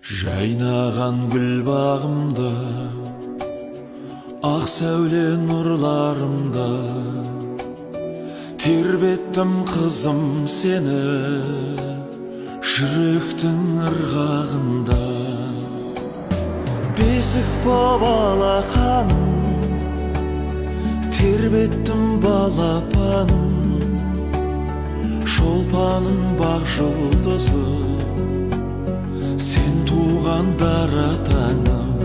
Жайнаған гүл бағымда, ақ сәуле нұрларымда, тербеттім қызым сені, жүректің ырғағында. Бесік боп алақаным, тербеттім балапаным, шолпаным бақ жұлдызы, сен туған дара таңым.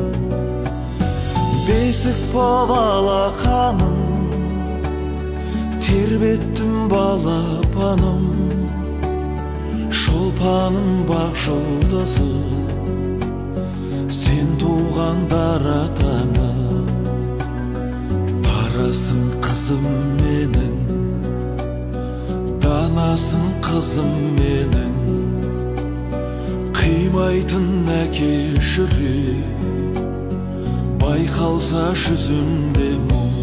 Бесік боп алақаным, тербеттім балапаным, шолпаным бақ жұлдызы, сен туған дара таңым. Дарасың қызым менің, данасың қызым менің, қимайтын әке жүрек, байқалса жүзімде мұң.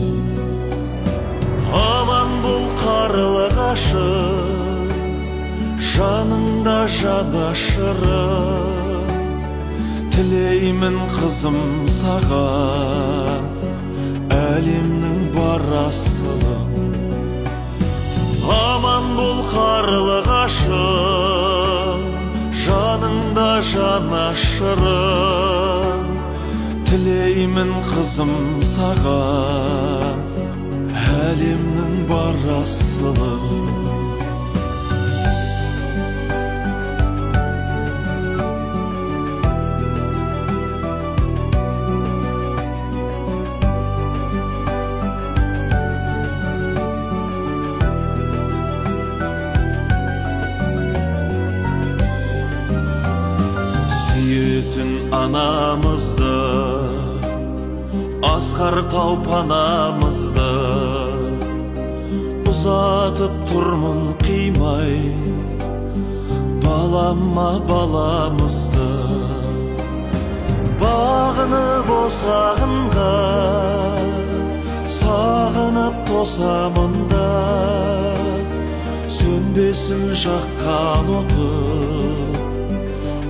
Аман бол қарлығашым, жаныңда жанашырым, тілеймін қызым саған, әлемнің бар асылым. Аман бол қарлығашым, жаныңда жанашырым, тілеймін қызым саған, әлемнің бар асылым. Сүйетін анамызды, асқар тау панамызды, ұзатып тұрмын қимай, балама баламызды. Бағынып осағынға, сағынып тосамын да, сөнбесін жаққан оты,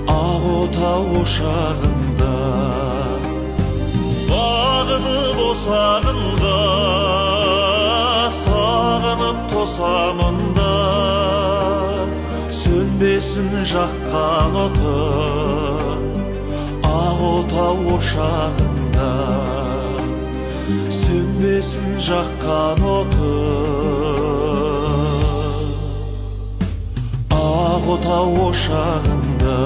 ақ отау ошағында. Бағынып осағынға, сағынып тосамын да, сөнбесін жаққан оты, ақ отау ошағында. Сөнбесін жаққан оты, ақ отау ошағында.